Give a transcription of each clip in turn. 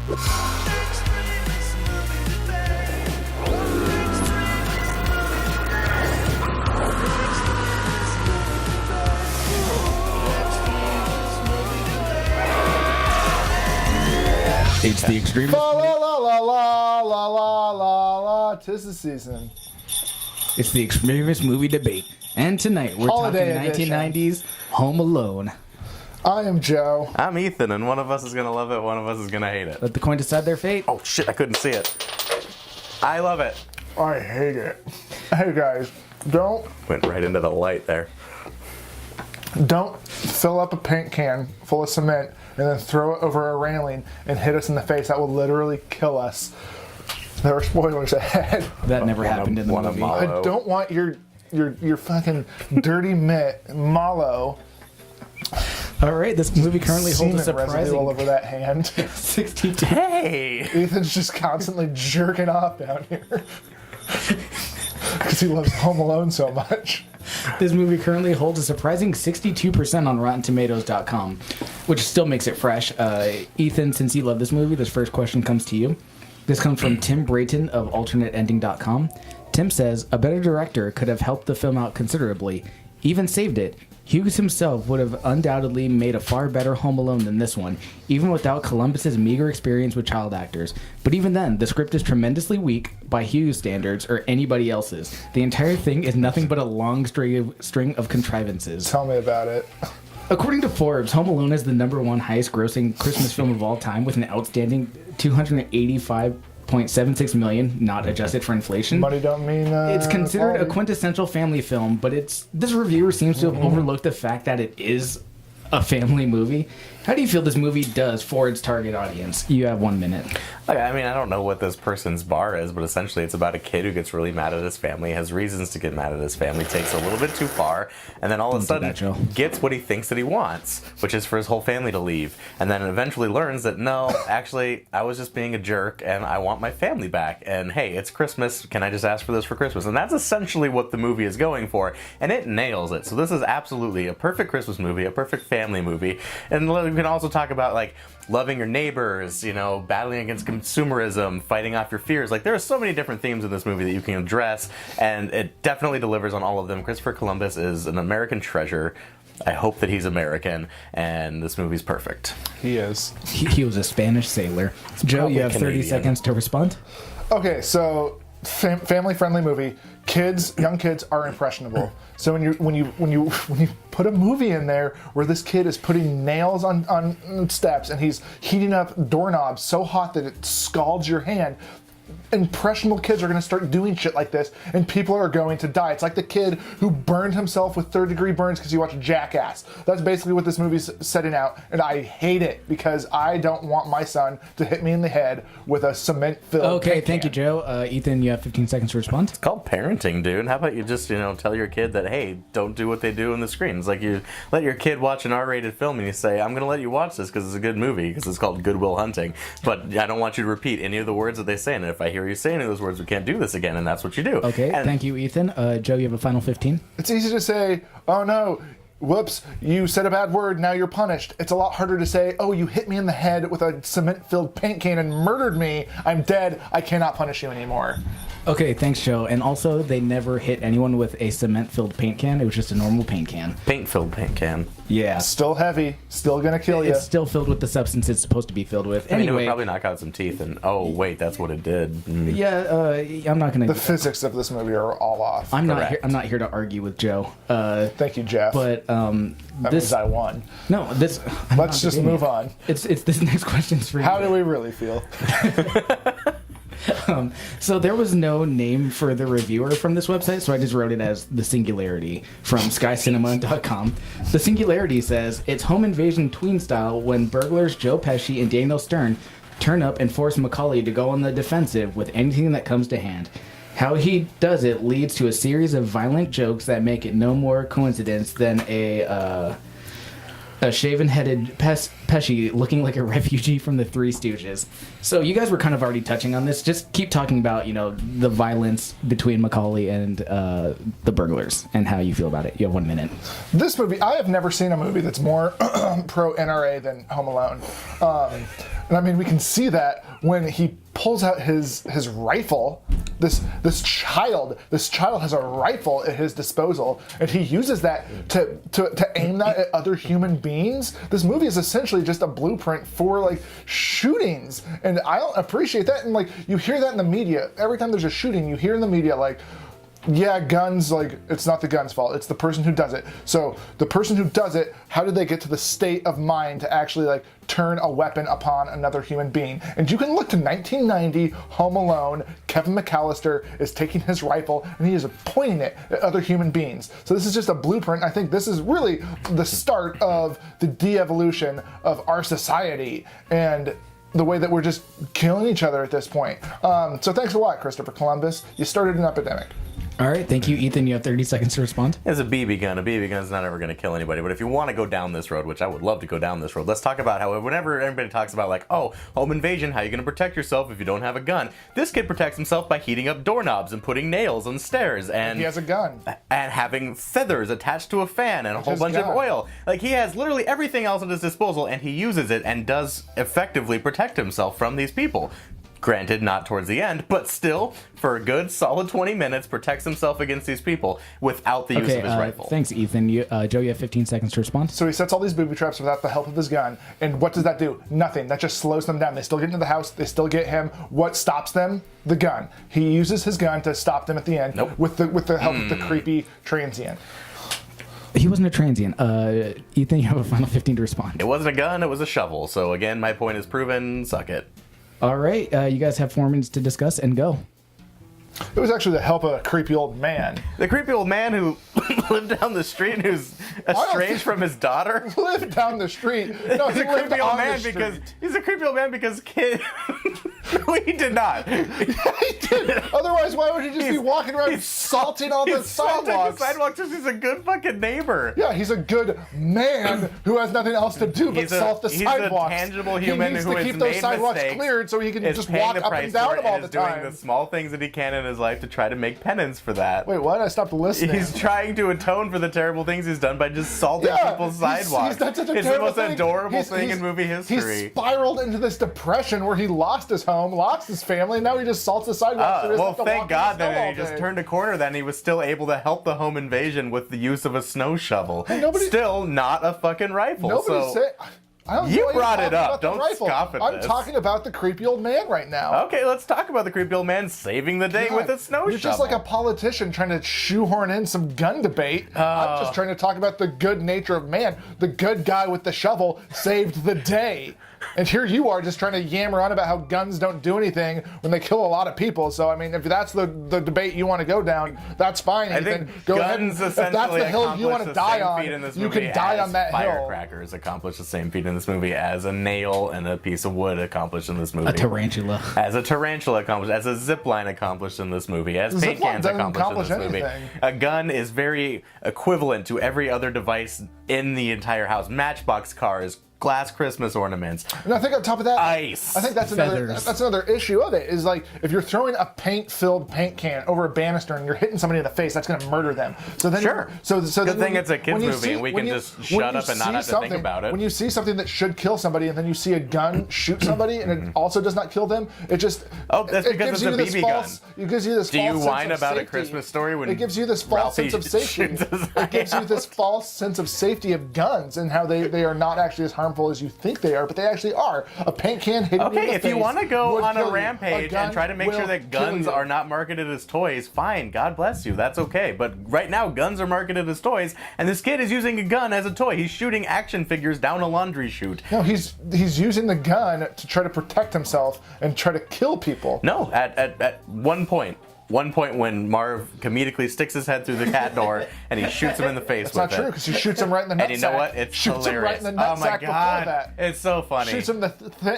It's the Extremist. La la la la la la la la la. 'Tis the season. It's the Extremist movie debate. And tonight we're Holiday talking edition. 1990s Home Alone. I am Joe. I'm Ethan, and one of us is going to love it, one of us is going to hate it. Let the coin decide their fate. Oh shit, I couldn't see it. I love it. I hate it. Hey guys, don't Went right into the light there. fill up a paint can full of cement and then throw it over a railing and hit us in the face. That will literally kill us. There are spoilers ahead. That never happened in the one of movie. my- I don't want your fucking dirty mitt, Mallow, All right, this movie currently holds a semen residue all surprising over that hand. 62. Hey! Ethan's just constantly jerking off down here because he loves Home Alone so much. This movie currently holds a surprising 62% on RottenTomatoes.com, which still makes it fresh. Ethan, since you love this movie, this first question comes to you. This comes from Tim Brayton of AlternateEnding.com. Tim says, a better director could have helped the film out considerably, even saved it. Hughes himself would have undoubtedly made a far better Home Alone than this one, even without Columbus's meager experience with child actors. But even then, the script is tremendously weak by Hughes' standards or anybody else's. The entire thing is nothing but a long string of contrivances. Tell me about it. According to Forbes, Home Alone is the #1 highest-grossing Christmas film of all time with an outstanding $285.76 million, not adjusted for inflation. Money don't mean. It's considered a quality. quintessential family film, but this reviewer seems to have overlooked the fact that it is a family movie. How do you feel this movie does for its target audience? You have 1 minute. Okay, I mean, I don't know what this person's bar is, but essentially it's about a kid who gets really mad at his family, has reasons to get mad at his family, takes a little bit too far, and then all of a Don't do that, sudden Joe. gets what he thinks that he wants, which is for his whole family to leave, and then eventually learns that, no, actually, I was just being a jerk, and I want my family back, and hey, it's Christmas, can I just ask for this for Christmas? And that's essentially what the movie is going for, and it nails it. So this is absolutely a perfect Christmas movie, a perfect family movie, and we can also talk about, like, loving your neighbors, you know, battling against consumerism, fighting off your fears. Like, there are so many different themes in this movie that you can address, and it definitely delivers on all of them. Christopher Columbus is an American treasure. I hope that he's American, and this movie's perfect. He is. He was a Spanish sailor. Joe, probably you have 30 Canadian. seconds to respond. Okay, so family-friendly movie. Young kids are impressionable. So when you put a movie in there where this kid is putting nails on steps and he's heating up doorknobs so hot that it scalds your hand, impressionable kids are going to start doing shit like this, and people are going to die. It's like the kid who burned himself with third-degree burns because he watched Jackass. That's basically what this movie's setting out, and I hate it because I don't want my son to hit me in the head with a cement-filled Okay, paint thank you, can. Joe. Ethan, you have 15 seconds to respond. It's called parenting, dude. How about you just, tell your kid that, hey, don't do what they do on the screen. It's like you let your kid watch an R-rated film and you say, I'm going to let you watch this because it's a good movie, because it's called Good Will Hunting. But I don't want you to repeat any of the words that they say, and if I hear you say any of those words, we can't do this again, and that's what you do. Okay, And thank you, Ethan. Joe, you have a final 15. It's easy to say, oh no, whoops, you said a bad word, now you're punished. It's a lot harder to say, oh, you hit me in the head with a cement-filled paint can and murdered me. I'm dead. I cannot punish you anymore. Okay, thanks, Joe. And also, they never hit anyone with a cement-filled paint can. It was just a normal paint can. Paint-filled paint can. Yeah. Still heavy, still gonna kill you. It's still filled with the substance it's supposed to be filled with. I mean, it would Anyway, probably knock out some teeth, and oh, wait, that's what it did. Mm. yeah, I'm not going The to... physics of this movie are all off. I'm Correct. not here to argue with Joe. Thank you, Jeff. But that this... means I won. No, this... I'm Let's not just debating move it. on. It's this next question's for you. How do we really feel? So there was no name for the reviewer from this website, so I just wrote it as The Singularity from SkyCinema.com. The Singularity says, it's home invasion tween style when burglars Joe Pesci and Daniel Stern turn up and force Macaulay to go on the defensive with anything that comes to hand. How he does it leads to a series of violent jokes that make it no more coincidence than a shaven-headed Pesci looking like a refugee from the Three Stooges. So you guys were kind of already touching on this. Just keep talking about, the violence between Macaulay and the burglars and how you feel about it. You have 1 minute. This movie, I have never seen a movie that's more pro-NRA than Home Alone. And I mean, we can see that when he pulls out his rifle. This child has a rifle at his disposal, and he uses that to aim that at other human beings. This movie is essentially just a blueprint for like shootings, and I don't appreciate that. And like you hear that in the media every time there's a shooting, you hear in the media like, yeah, guns, like, it's not the gun's fault. It's the person who does it. So the person who does it, how did they get to the state of mind to actually, like, turn a weapon upon another human being? And you can look to 1990, Home Alone. Kevin McAllister is taking his rifle, and he is pointing it at other human beings. So this is just a blueprint. I think this is really the start of the de-evolution of our society and the way that we're just killing each other at this point. So thanks a lot, Christopher Columbus. You started an epidemic. All right, thank you, Ethan. You have 30 seconds to respond. It's a BB gun. A BB gun's not ever going to kill anybody. But if you want to go down this road, which I would love to go down this road, let's talk about how whenever everybody talks about like, oh, home invasion, how are you going to protect yourself if you don't have a gun? This kid protects himself by heating up doorknobs and putting nails on stairs. And he has a gun. And having feathers attached to a fan and a whole bunch of oil. Like, he has literally everything else at his disposal, and he uses it and does effectively protect himself from these people. Granted, not towards the end, but still, for a good solid 20 minutes, protects himself against these people without the use of his rifle. Thanks, Ethan. Joe, you have 15 seconds to respond. So he sets all these booby traps without the help of his gun, and what does that do? Nothing. That just slows them down. They still get into the house. They still get him. What stops them? The gun. He uses his gun to stop them at the end. Nope. With the help of the creepy transient. He wasn't a transient. Ethan, you have a final 15 to respond. It wasn't a gun, it was a shovel. So again, my point is proven. Suck it. All right, you guys have 4 minutes to discuss and go. It was actually the help of a creepy old man. The creepy old man who lived down the street and who's estranged from his daughter. Lived down the street. No, He's a creepy old man because he's a creepy old man because kid. No, he did not. Yeah, he did. Otherwise, why would he just be walking around salting all the sidewalks? Because he's a good fucking neighbor. Yeah, he's a good man who has nothing else to do but salt the sidewalks. He's a tangible human he needs who to has keep those made sidewalks mistakes, cleared so he can is just paying walk the up price and down for it, them all and the is doing time. the small things that he can in his life to try to make penance for that. Wait, what? I stopped listening. He's trying to atone for the terrible things he's done by just salting people's sidewalks. He's done such a it's the terrible most thing. adorable thing in movie history. He spiraled into this depression where he lost his home, lost his family, and now he just salts the sidewalks. Well, thank God that he just turned a corner then. He was still able to help the home invasion with the use of a snow shovel. Still not a fucking rifle. You brought it up. Don't scoff at this. I'm talking about the creepy old man right now. Okay, let's talk about the creepy old man saving the day with a snow shovel. You're just like a politician trying to shoehorn in some gun debate. I'm just trying to talk about the good nature of man. The good guy with the shovel saved the day. And here you are just trying to yammer on about how guns don't do anything when they kill a lot of people. So, I mean, if that's the debate you want to go down, that's fine. I think go guns ahead. If that's the hill you want to die on, you can die on that hill. Firecrackers accomplish the same feat in this movie as a nail and a piece of wood accomplished in this movie. A tarantula. As a tarantula accomplished, as a zip line accomplished in this movie, as paint cans accomplished in this movie. A gun is very equivalent to every other device in the entire house. Matchbox cars, glass Christmas ornaments. And I think on top of that, ice. I think that's another issue of it, is like if you're throwing a paint-filled paint can over a banister and you're hitting somebody in the face, that's going to murder them. So then, sure. So good thing it's a kids movie and we can just shut up and not have to think about it. When you see something that should kill somebody and then you see a gun shoot somebody and it also does not kill them, it just that's because it's a BB gun. It gives you this. Do you whine about a Christmas Story when it gives you this false sense of safety? It gives you this false sense of safety of guns and how they are not actually as harmful as you think they are, but they actually are. A paint can hitting you in the face. Okay, if you want to go on a rampage and try to make sure that guns are not marketed as toys, fine, God bless you, that's okay. But right now, guns are marketed as toys, and this kid is using a gun as a toy. He's shooting action figures down a laundry chute. No, he's using the gun to try to protect himself and try to kill people. No, at one point when Marv comedically sticks his head through the cat door and he shoots him in the face with it. That's not true, because he shoots him right in the nutsack. And you know what? It's shoots hilarious. Him right in the nutsack. Oh my God. Before that. It's so funny. Shoots him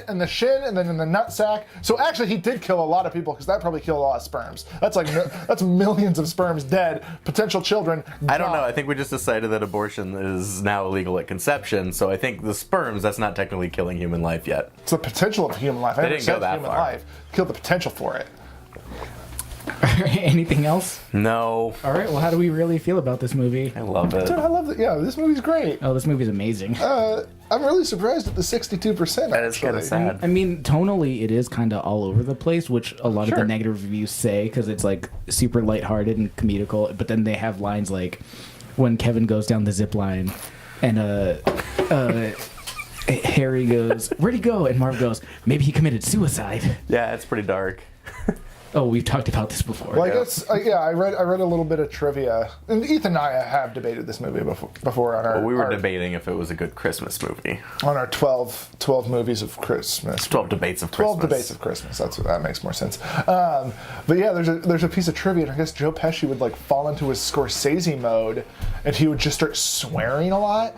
in the shin and then in the nutsack. So actually he did kill a lot of people, because that probably killed a lot of sperms. That's like that's millions of sperms dead, potential children gone. I don't know. I think we just decided that abortion is now illegal at conception, so I think the sperms, that's not technically killing human life yet. It's the potential of human life. They didn't go that far. Kill the potential for it. Anything else? No, All right. Well, how do we really feel about this movie? I love it. Dude, I love it. Yeah, this movie's great. Oh, this movie's amazing. I'm really surprised at the 62%. That is kind of sad. I mean, tonally, it is kind of all over the place, which a lot of the negative reviews say, because it's like super lighthearted and comedical. But then they have lines like when Kevin goes down the zip line, and Harry goes, "Where'd he go?" And Marv goes, "Maybe he committed suicide." Yeah, it's pretty dark. Oh, we've talked about this before. Well, I guess, I read a little bit of trivia, and Ethan and I have debated this movie before on our. Well, we were debating if it was a good Christmas movie. On our 12 movies of Christmas. 12 debates of Christmas. 12 debates of Christmas. That makes more sense. But yeah, there's a piece of trivia, and I guess Joe Pesci would like fall into his Scorsese mode, and he would just start swearing a lot,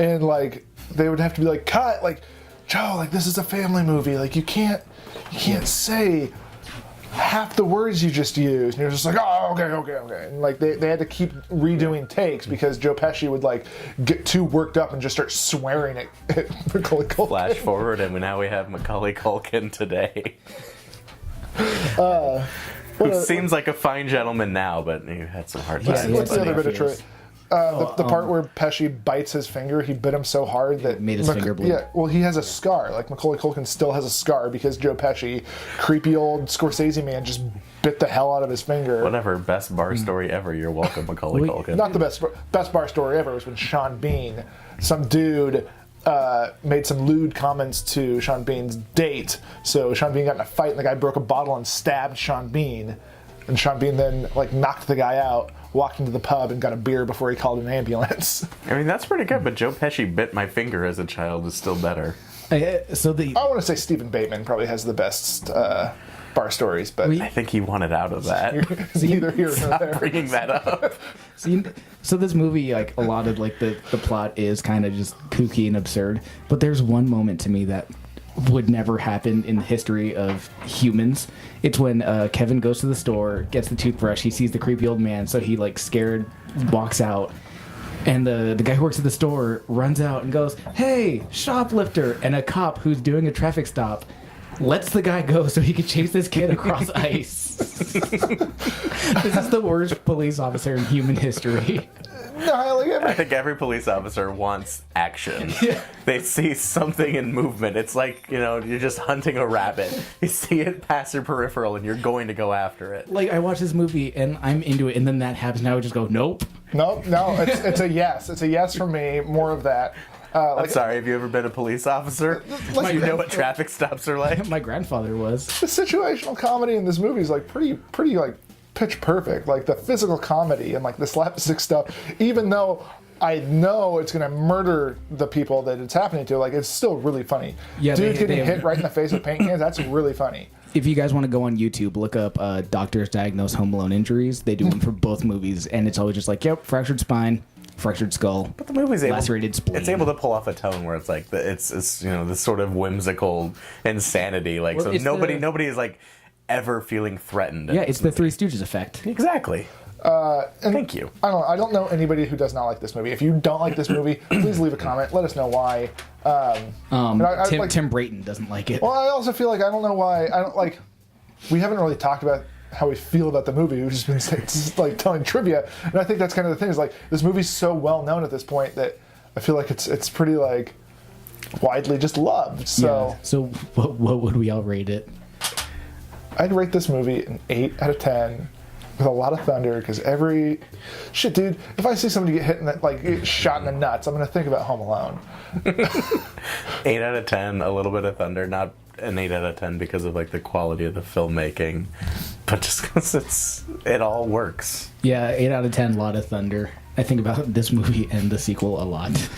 and like they would have to be like, cut, like, Joe, like this is a family movie, like you can't say half the words you just used. And you're just like, oh, okay. And like they had to keep redoing takes because Joe Pesci would like get too worked up and just start swearing at Macaulay Culkin. Flash forward, and now we have Macaulay Culkin today. Who seems like a fine gentleman now, but he had some hard times. What's the other bit of trivia? The part where Pesci bites his finger, he bit him so hard that made his finger bleed. Yeah, well, he has a scar. Like Macaulay Culkin still has a scar because Joe Pesci, creepy old Scorsese man, just bit the hell out of his finger. Whatever, best bar story ever. You're welcome, Macaulay Culkin. Not the best bar story ever was when Sean Bean, some dude, made some lewd comments to Sean Bean's date. So Sean Bean got in a fight, and the guy broke a bottle and stabbed Sean Bean. And Sean Bean then like knocked the guy out, walked into the pub, and got a beer before he called an ambulance. I mean, that's pretty good, but Joe Pesci bit my finger as a child is still better. I want to say Stephen Bateman probably has the best bar stories, but I think he wanted out of that. neither here nor Stop there. bringing that up. So this movie, like a lot of like the plot is kind of just kooky and absurd, but there's one moment to me that would never happen in the history of humans. It's when Kevin goes to the store, gets the toothbrush, he sees the creepy old man, so he like scared walks out, and the guy who works at the store runs out and goes, "Hey, shoplifter!" And a cop who's doing a traffic stop lets the guy go so he can chase this kid across ice. This is the worst police officer in human history. No, I think every police officer wants action. Yeah. They see something in movement. It's like, you're just hunting a rabbit. You see it pass your peripheral and you're going to go after it. Like, I watch this movie and I'm into it, and then that happens and I would just go, nope. No, it's a yes. It's a yes for me. More of that. I'm sorry, have you ever been a police officer? Do you know what traffic stops are like? My grandfather was. The situational comedy in this movie is like pretty like pitch perfect. Like the physical comedy and like the slapstick stuff, even though I know it's gonna murder the people that it's happening to, like it's still really funny. Yeah, dude getting hit right in the face with paint cans, that's really funny. If you guys want to go on YouTube, look up Doctors Diagnose Home Alone Injuries. They do them for both movies, and it's always just like, yep, fractured spine, fractured skull, But the movie's lacerated spleen. It's able to pull off a tone where it's like it's this sort of whimsical insanity. Like, Well, so nobody is like ever feeling threatened. Yeah, it's the Three Stooges effect. Exactly. Thank you. I don't know anybody who does not like this movie. If you don't like this movie, please leave a comment. Let us know why. Tim Brayton doesn't like it. Well, I also feel like I don't know why. I don't like. We haven't really talked about how we feel about the movie. We've just been like telling trivia, and I think that's kind of the thing. Is like this movie's so well known at this point that I feel like it's pretty like widely just loved. So Yeah. So what would we all rate it? I'd rate this movie an 8 out of 10 with a lot of thunder because every shit, dude. If I see somebody get hit in the, like get shot in the nuts, I'm gonna think about Home Alone. 8 out of 10, a little bit of thunder, not an 8 out of 10 because of like the quality of the filmmaking, but just because it all works. Yeah, 8 out of 10, a lot of thunder. I think about this movie and the sequel a lot.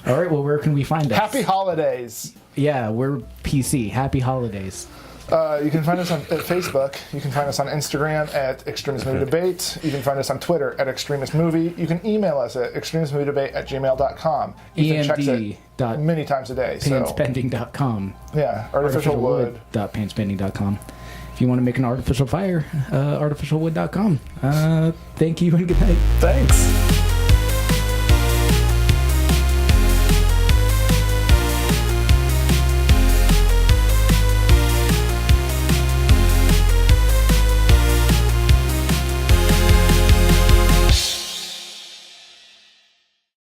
All right, well, where can we find us? Happy holidays. Yeah, we're PC. Happy holidays. You can find us at Facebook. You can find us on Instagram at Extremist Movie Debate. You can find us on Twitter at Extremist Movie. You can email us at extremistmoviedebate@gmail.com. Ethan checks it many times a day. Painspending.com. Yeah, artificialwood. Painspending.com. If you want to make an artificial fire, artificialwood.com. Thank you and good night. Thanks.